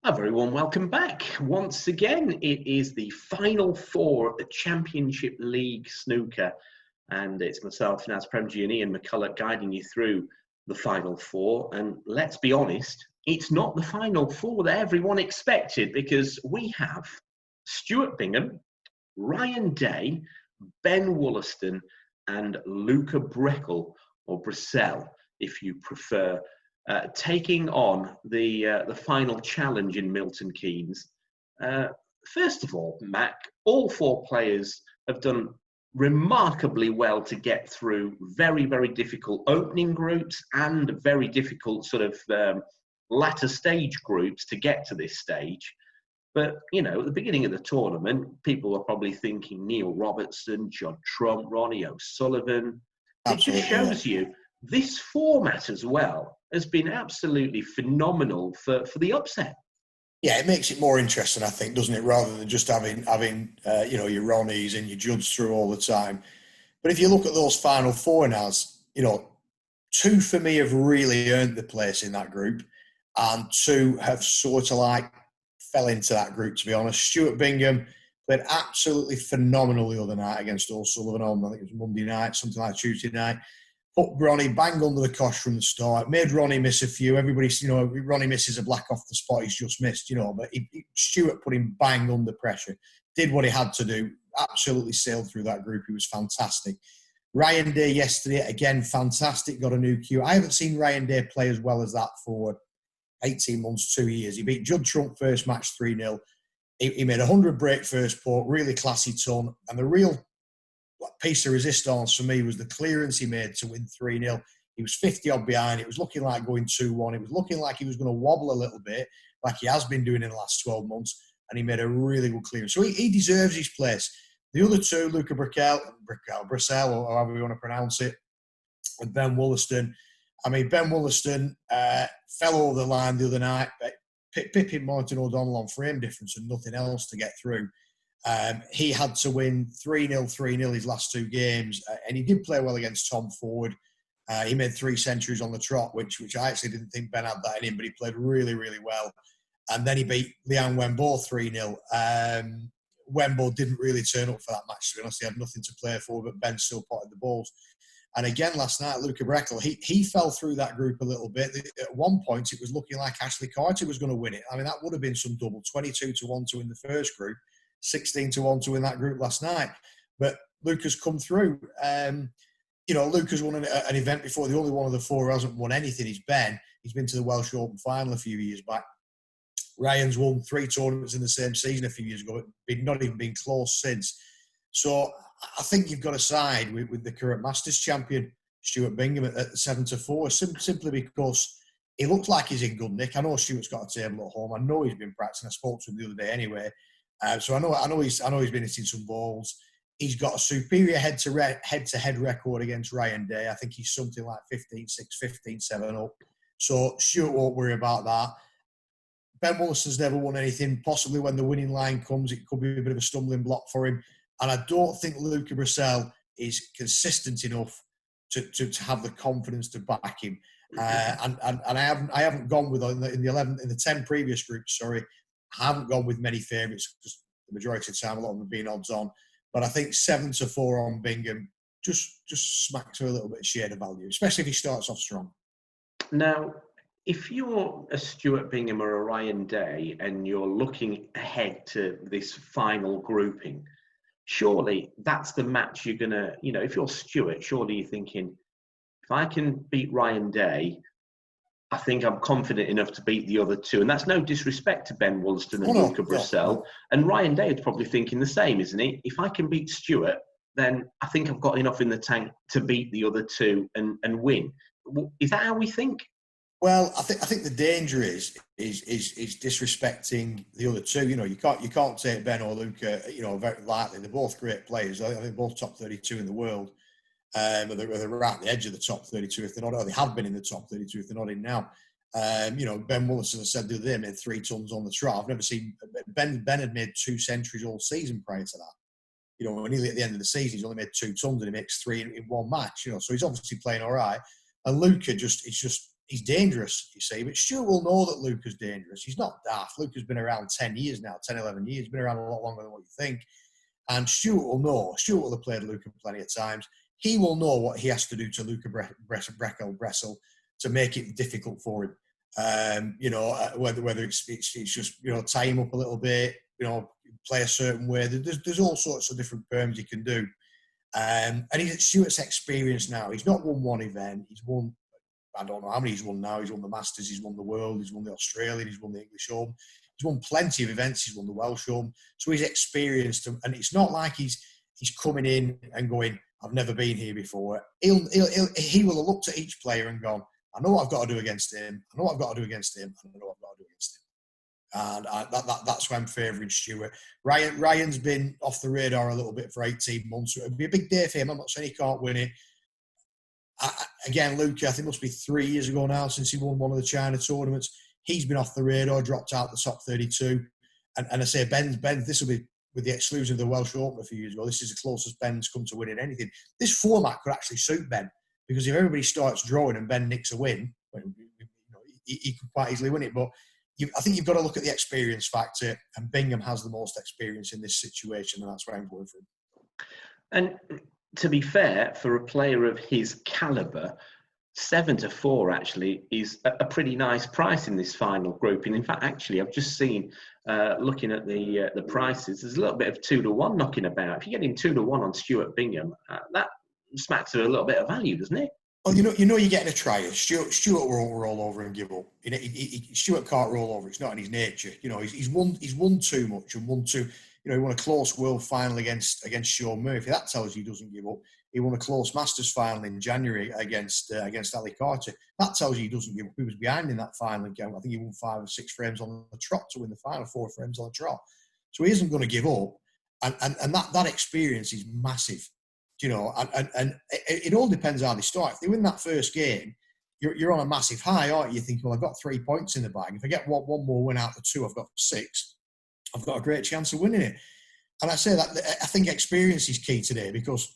A very warm welcome back. Once again, it is the final four of the Championship League Snooker. And it's myself, Naz Premji, and Ian McCulloch guiding you through the final four. And let's be honest, it's not the final four that everyone expected, because we have Stuart Bingham, Ryan Day, Ben Wollaston, and Luca Brecel, or Brecel, if you prefer, taking on the final challenge in Milton Keynes. First of all, Mac, all four players have done remarkably well to get through very, very difficult opening groups and very difficult sort of latter stage groups to get to this stage. But, you know, at the beginning of the tournament, people were probably thinking Neil Robertson, Judd Trump, Ronnie O'Sullivan. Absolutely, it just shows you this format as well has been absolutely phenomenal for the upset. Yeah, it makes it more interesting, I think, doesn't it? Rather than just having your Ronnies and your Judds through all the time. But if you look at those final four now, two for me have really earned the place in that group, and two have sort of like fell into that group, to be honest. Stuart Bingham played absolutely phenomenal the other night against O'Sullivan on, I think it was Monday night, something like Tuesday night. Put Ronnie bang under the cosh from the start. Made Ronnie miss a few. Everybody, Ronnie misses a black off the spot he's just missed, but Stuart put him bang under pressure. Did what he had to do. Absolutely sailed through that group. He was fantastic. Ryan Day yesterday, again, fantastic. Got a new cue. I haven't seen Ryan Day play as well as that for 18 months, 2 years. He beat Judd Trump first match 3-0. He made 100 break first port, really classy ton. And the real piece of resistance for me was the clearance he made to win 3-0. He was 50 odd behind. It was looking like going 2-1. It was looking like he was going to wobble a little bit, like he has been doing in the last 12 months. And he made a really good clearance. So he deserves his place. The other two, Luca Brecel, or however you want to pronounce it, and Ben Wollaston. I mean, Ben Wollaston fell over the line the other night, pipping Martin O'Donnell on frame difference and nothing else to get through. He had to win 3-0, 3-0 his last two games, and he did play well against Tom Ford. He made 3 centuries on the trot, which I actually didn't think Ben had that in him, but he played really, really well. And then he beat Liang Wenbo 3-0. Wenbo didn't really turn up for that match, to be honest. He had nothing to play for, but Ben still potted the balls. And again, last night, Luca Brecel, he fell through that group a little bit. At one point, it was looking like Ashley Carter was going to win it. I mean, that would have been some double, 22-1 to win the first group, 16-1 to win that group last night. But Luca's come through. Luca's won an event before. The only one of the four who hasn't won anything is Ben. He's been to the Welsh Open final a few years back. Ryan's won 3 tournaments in the same season a few years ago, not even been close since. So I think you've got to side with the current Masters champion, Stuart Bingham, at 7-4, simply because he looks like he's in good nick. I know Stuart's got a table at home. I know he's been practicing. I spoke to him the other day anyway. So I know he's been hitting some balls. He's got a superior head-to-head record against Ryan Day. I think he's something like 15-6, 15-7 up. So Stuart won't worry about that. Ben Wollaston's never won anything. Possibly when the winning line comes, it could be a bit of a stumbling block for him. And I don't think Luca Brecel is consistent enough to have the confidence to back him. And I haven't gone with in the 10 previous groups. Sorry, I haven't gone with many favourites because the majority of the time a lot of them have been odds on. But I think 7-4 on Bingham just smacks with a little bit of shade of value, especially if he starts off strong. Now, if you're a Stuart Bingham or a Ryan Day and you're looking ahead to this final grouping, surely that's the match you're going to, if you're Stuart, surely you're thinking, if I can beat Ryan Day, I think I'm confident enough to beat the other two. And that's no disrespect to Ben Wollaston and Luca Brecel. No. And Ryan Day is probably thinking the same, isn't he? If I can beat Stuart, then I think I've got enough in the tank to beat the other two and win. Is that how we think? Well, I think the danger is disrespecting the other two. You can't take Ben or Luca, very lightly. They're both great players. I think both top 32 in the world. They're right at the edge of the top 32 if they're not. Or they have been in the top 32 if they're not in now. Ben Wollaston has said the other day made 3 tons on the trot. I've never seen Ben had made 2 centuries all season prior to that. Nearly at the end of the season, he's only made 2 tons and he makes 3 in one match. So he's obviously playing all right. And Luca it's just he's dangerous, you see. But Stuart will know that Luca's dangerous. He's not daft. Luca's been around 10 years now, 10, 11 years. He's been around a lot longer than what you think. And Stuart will know. Stuart will have played Luca plenty of times. He will know what he has to do to Luca Brecel to make it difficult for him. Whether it's just, tie him up a little bit, play a certain way. There's all sorts of different terms he can do. And Stuart's experienced now. He's not won one event. He's won, I don't know how many he's won now. He's won the Masters, he's won the World, he's won the Australian, he's won the English Open. He's won plenty of events. He's won the Welsh Open. So he's experienced them. And it's not like he's coming in and going, I've never been here before. He will have looked at each player and gone, I know what I've got to do against him. I know what I've got to do against him. I know what I've got to do against him. And that's why I'm favouring Stuart. Ryan's been off the radar a little bit for 18 months. So it'll be a big day for him. I'm not saying he can't win it. Again, Luca, I think it must be 3 years ago now since he won one of the China tournaments. He's been off the radar, dropped out the top 32. And I say, Ben, this will be, with the exclusion of the Welsh Open a few years ago, this is the closest Ben's come to winning anything. This format could actually suit Ben, because if everybody starts drawing and Ben nicks a win, he could quite easily win it. But I think you've got to look at the experience factor, and Bingham has the most experience in this situation, and that's why I'm going for him. And to be fair, for a player of his calibre, 7-4 actually is a pretty nice price in this final grouping. In fact, actually, I've just seen, looking at the prices, there's a little bit of 2-1 knocking about. If you're getting 2-1 on Stuart Bingham, that smacks of a little bit of value, doesn't it? Well, you're getting a tryer. Stuart will roll over and give up. Stuart can't roll over. It's not in his nature. He's won too much and won too. He won a close World Final against Sean Murphy. That tells you he doesn't give up. He won a close Masters final in January against Ali Carter. That tells you he doesn't give up. He was behind in that final again. I think he won 5 or 6 frames on the trot to win the final, 4 frames on the trot. So he isn't going to give up. And that experience is massive. And it all depends how they start. If they win that first game, you're on a massive high, aren't you? You think, well, I've got 3 points in the bag. If I get one more win out of 2, I've got 6. I've got a great chance of winning it. And I say that I think experience is key today, because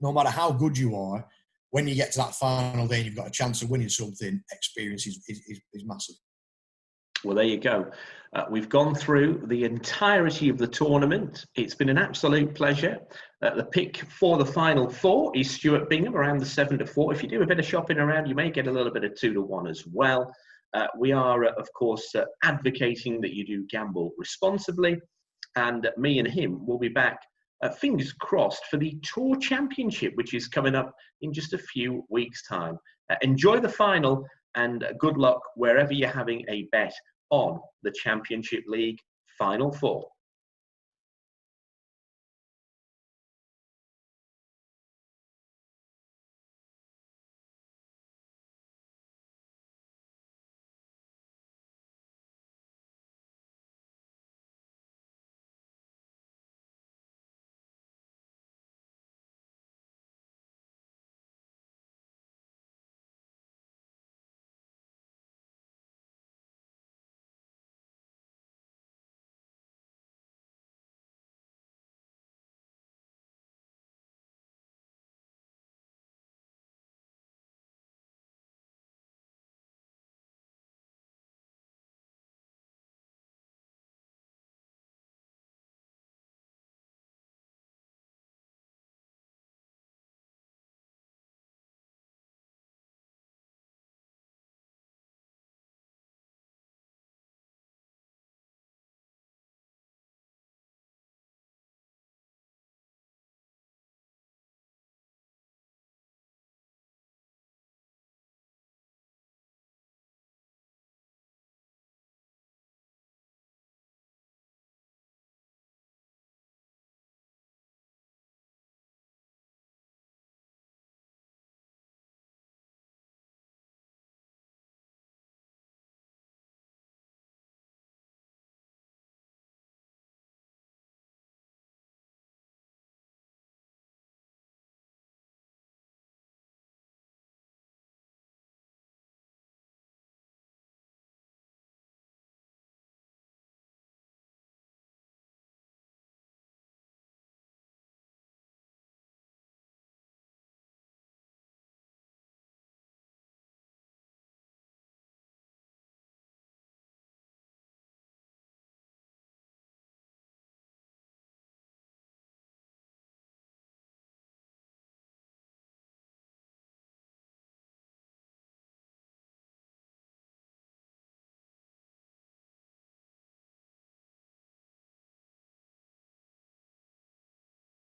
no matter how good you are, when you get to that final day and you've got a chance of winning something, experience is massive. Well, there you go. We've gone through the entirety of the tournament. It's been an absolute pleasure. The pick for the final 4 is Stuart Bingham around the 7-4. If you do a bit of shopping around, you may get a little bit of 2-1 as well. We are, of course, advocating that you do gamble responsibly. And me and him will be back, fingers crossed, for the Tour Championship, which is coming up in just a few weeks' time. Enjoy the final, and good luck wherever you're having a bet on the Championship League Final 4.